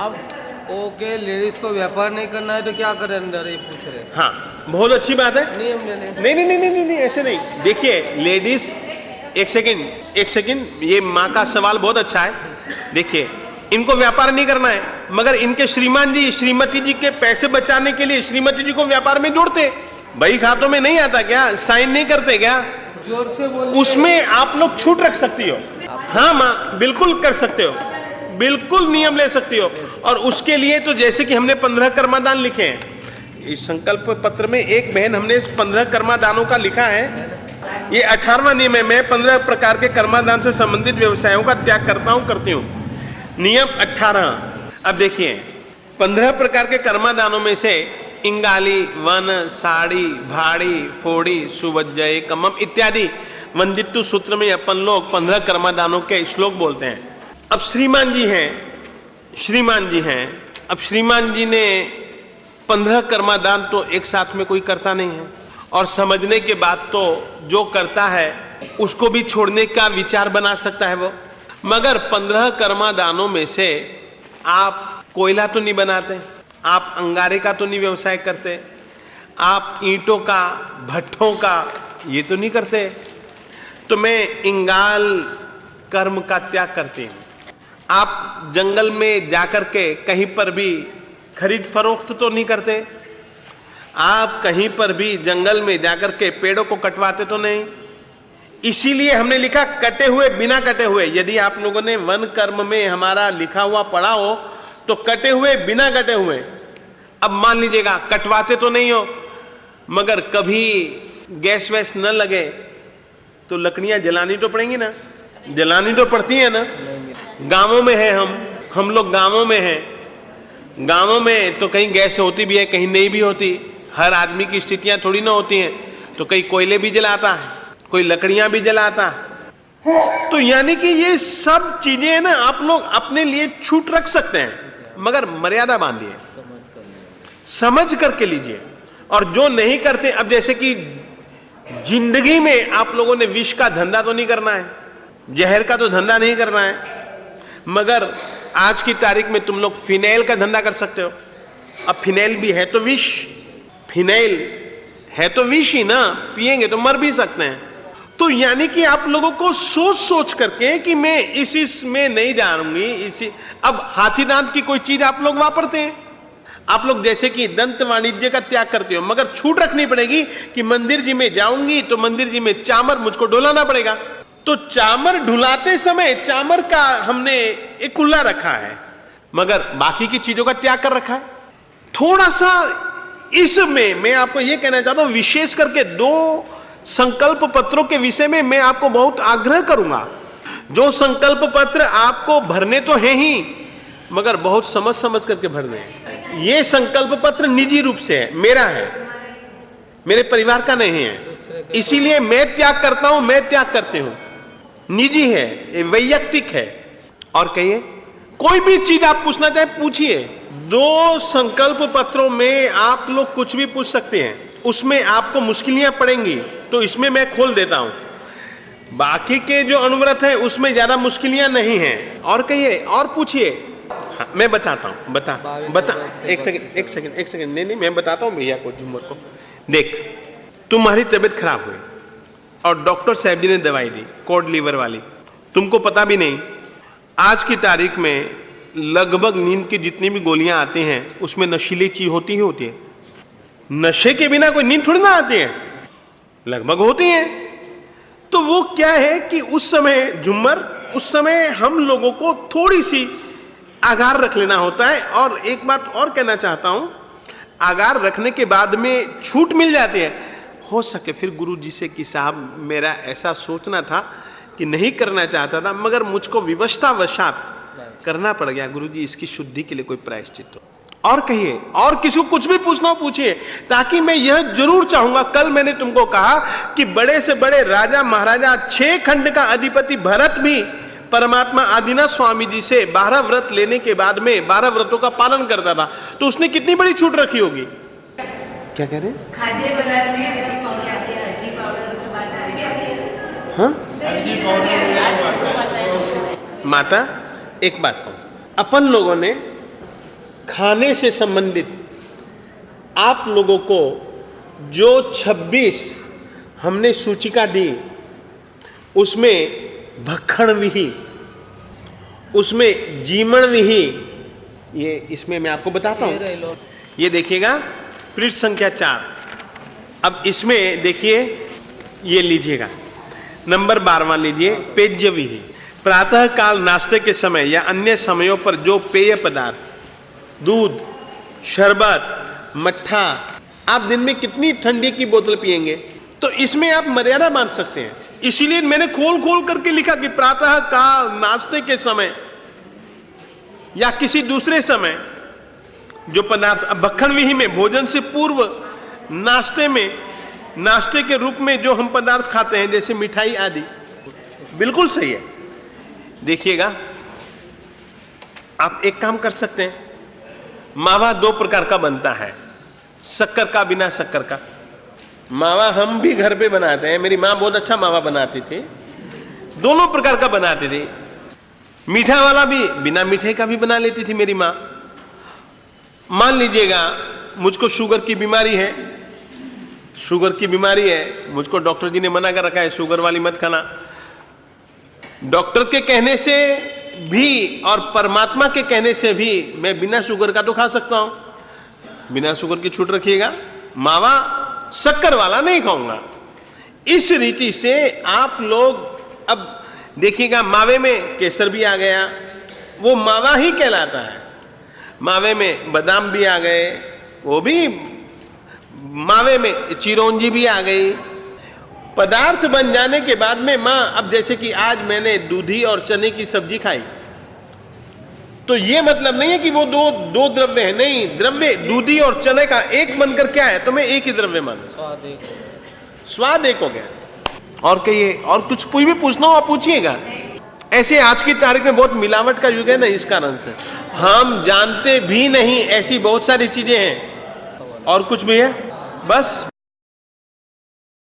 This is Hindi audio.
अब ओके, लेडीज को व्यापार नहीं करना है तो क्या करें अंदर, ये पूछ रहे। हाँ, बहुत अच्छी बात है। नियम ले लें। नहीं नहीं नहीं नहीं नहीं, ऐसे नहीं। देखिए लेडीज, एक सेकंड, ये माँ का सवाल बहुत अच्छा है। देखिए, इनको व्यापार नहीं करना है, मगर इनके श्रीमान जी श्रीमती जी के पैसे बचाने के लिए श्रीमती जी को व्यापार में जोड़ते। बही खातों में नहीं आता क्या, साइन नहीं करते क्या? जोर से बोल। उसमें आप लोग छूट रख सकती हो। हाँ माँ, बिल्कुल कर सकते हो, बिल्कुल नियम ले सकती हो। और उसके लिए तो जैसे कि हमने 15 कर्मादान लिखे हैं इस संकल्प पत्र में, एक बहन हमने इस 15 कर्मादानों का लिखा है। ये 18वां नियम है, मैं 15 प्रकार के कर्मादान से संबंधित व्यवसायों का त्याग करता हूं, करती हूं। नियम 18। अब देखिए, 15 प्रकार के कर्मादानों में से इंगाली, वन, साड़ी, भाड़ी, फोड़ी, सुवज्जय, कमम इत्यादि वंदित्व सूत्र में अपन लोग 15 कर्मादानों के श्लोक बोलते हैं। अब श्रीमान जी हैं, अब श्रीमान जी ने 15 कर्मादान तो एक साथ में कोई करता नहीं है, और समझने के बाद तो जो करता है उसको भी छोड़ने का विचार बना सकता है वो। मगर 15 कर्मादानों में से आप कोयला तो नहीं बनाते, आप अंगारे का तो नहीं व्यवसाय करते, आप ईंटों का, भट्ठों का ये तो नहीं करते। तो मैं इंगाल कर्म का त्याग करती हूँ। आप जंगल में जाकर के कहीं पर भी खरीद फरोख्त तो नहीं करते, आप कहीं पर भी जंगल में जाकर के पेड़ों को कटवाते तो नहीं। इसीलिए हमने लिखा कटे हुए, बिना कटे हुए। यदि आप लोगों ने वन कर्म में हमारा लिखा हुआ पढ़ा हो तो कटे हुए, बिना कटे हुए। अब मान लीजिएगा कटवाते तो नहीं हो, मगर कभी गैस वैस न लगे तो लकड़ियां जलानी तो पड़ेंगी ना, जलानी तो पड़ती है ना। गांवों में है, हम लोग गांवों में हैं, गांवों में तो कहीं गैस होती भी है, कहीं नहीं भी होती। हर आदमी की स्थितियां थोड़ी ना होती हैं, तो कहीं कोयले भी जलाता है, कोई लकड़ियां भी जलाता है। तो यानी कि ये सब चीजें ना आप लोग अपने लिए छूट रख सकते हैं, मगर मर्यादा बांधिए, समझ करके लीजिए। और जो नहीं करते, अब जैसे कि जिंदगी में आप लोगों ने विष का धंधा तो नहीं करना है, जहर का तो धंधा नहीं करना है, मगर आज की तारीख में तुम लोग फिनाइल का धंधा कर सकते हो। अब फिनाइल भी है तो विष, फिनाइल है तो विष ही ना, पिएंगे तो मर भी सकते हैं। तो यानी कि आप लोगों को सोच सोच करके कि मैं इस में नहीं जाऊंगी, इसी। अब हाथी दांत की कोई चीज आप लोग वापरते हैं, आप लोग जैसे कि दंत वाणिज्य का त्याग करते हो, मगर छूट रखनी पड़ेगी कि मंदिर जी में जाऊंगी तो मंदिर जी में चामर मुझको डुलाना पड़ेगा। तो चामर ढुलाते समय चामर का हमने एक खुला रखा है, मगर बाकी की चीजों का त्याग कर रखा है। थोड़ा सा इसमें मैं आपको यह कहना चाहता हूं, विशेष करके 2 संकल्प पत्रों के विषय में मैं आपको बहुत आग्रह करूंगा। जो संकल्प पत्र आपको भरने तो है ही, मगर बहुत समझ समझ करके भरने हैं। ये संकल्प पत्र निजी रूप से है, मेरा है, मेरे परिवार का नहीं है। इसीलिए मैं त्याग करता हूं, मैं त्याग करती हूं, निजी है, वैयक्तिक है। और कहिए, कोई भी चीज आप पूछना चाहे पूछिए। 2 संकल्प पत्रों में आप लोग कुछ भी पूछ सकते हैं, उसमें आपको मुश्किलियां पड़ेंगी तो इसमें मैं खोल देता हूं। बाकी के जो अनुव्रत है उसमें ज्यादा मुश्किलियां नहीं हैं। और कहिए, और पूछिए। हाँ, मैं बताता हूं, बता एक सेकंड, नहीं मैं बताता हूं भैया को, झूमर को। देख, तुम्हारी तबीयत खराब हुई और डॉक्टर साहब जी ने दवाई दी कॉड लीवर वाली, तुमको पता भी नहीं। आज की तारीख में लगभग नींद की जितनी भी गोलियां आती हैं उसमें नशीली चीज होती ही होती है। नशे के बिना कोई नींद थोड़ी ना आती है, लगभग होती है। तो वो क्या है कि उस समय झुम्मर, उस समय हम लोगों को थोड़ी सी आगार रख लेना होता है। और एक बात और कहना चाहता हूं, आगार रखने के बाद में छूट मिल जाती है। हो सके फिर गुरु जी से कि साहब मेरा ऐसा सोचना था कि नहीं करना चाहता था, मगर मुझको विवशतावशात करना पड़ गया। गुरु जी इसकी शुद्धि के लिए कोई प्रायश्चित हो। और कहिए, और किसी को कुछ भी पूछना हो पूछिए, ताकि मैं यह जरूर चाहूंगा। कल मैंने तुमको कहा कि बड़े से बड़े राजा महाराजा 6 खंड का अधिपति भरत भी परमात्मा आदिनाथ स्वामी जी से 12 व्रत लेने के बाद में 12 व्रतों का पालन करता था, तो उसने कितनी बड़ी छूट रखी होगी। क्या कह रहे हैं? खाद्य पदार्थ में हल्दी पाउडर से बात आ रही है। हाँ, माता एक बात कहूं, अपन लोगों ने खाने से संबंधित आप लोगों को जो 26 हमने सूचिका दी, उसमें भक्षण विहि, उसमें जीमण विहि, ये इसमें मैं आपको बताता हूं। ये देखिएगा पृष्ठ संख्या 4। अब इसमें देखिए, ये लीजिएगा नंबर 12वां लीजिए, पेज्य विहि। प्रातः काल नाश्ते के समय या अन्य समयों पर जो पेय पदार्थ, दूध, शरबत, मट्ठा, आप दिन में कितनी ठंडी की बोतल पिएंगे, तो इसमें आप मर्यादा बांध सकते हैं। इसीलिए मैंने खोल खोल करके लिखा कि प्रातः काल नाश्ते के समय या किसी दूसरे समय जो पदार्थ, अब भक्षण विहि में भोजन से पूर्व नाश्ते में, नाश्ते के रूप में जो हम पदार्थ खाते हैं जैसे मिठाई आदि, बिल्कुल सही है। देखिएगा, आप एक काम कर सकते हैं, मावा 2 प्रकार का बनता है, शक्कर का, बिना शक्कर का। मावा हम भी घर पे बनाते हैं, मेरी माँ बहुत अच्छा मावा बनाती थी, दोनों प्रकार का बनाती थी। मीठा वाला भी, बिना मीठे का भी बना लेती थी मेरी माँ। मान लीजिएगा मुझको शुगर की बीमारी है, शुगर की बीमारी है, मुझको डॉक्टर जी ने मना कर रखा है शुगर वाली मत खाना। डॉक्टर के कहने से भी और परमात्मा के कहने से भी मैं बिना शुगर का तो खा सकता हूं, बिना शुगर की छूट रखिएगा। मावा शक्कर वाला नहीं खाऊंगा। इस रीति से आप लोग अब देखिएगा, मावे में केसर भी आ गया, वो मावा ही कहलाता है। मावे में बादाम भी आ गए, वो भी मावे में चिरौंजी भी आ गई। पदार्थ बन जाने के बाद में माँ, अब जैसे कि आज मैंने दूधी और चने की सब्जी खाई, तो ये मतलब नहीं है कि वो दो द्रव्य है, नहीं, द्रव्य दूधी और चने का एक बनकर क्या है, तो मैं एक ही द्रव्य मान, स्वाद एक हो गया। और कहिए, और कुछ भी पूछना हो आप पूछिएगा। ऐसे आज की तारीख में बहुत मिलावट का युग है ना, इस कारण से हम जानते भी नहीं ऐसी बहुत सारी चीजें हैं। और कुछ भी है? बस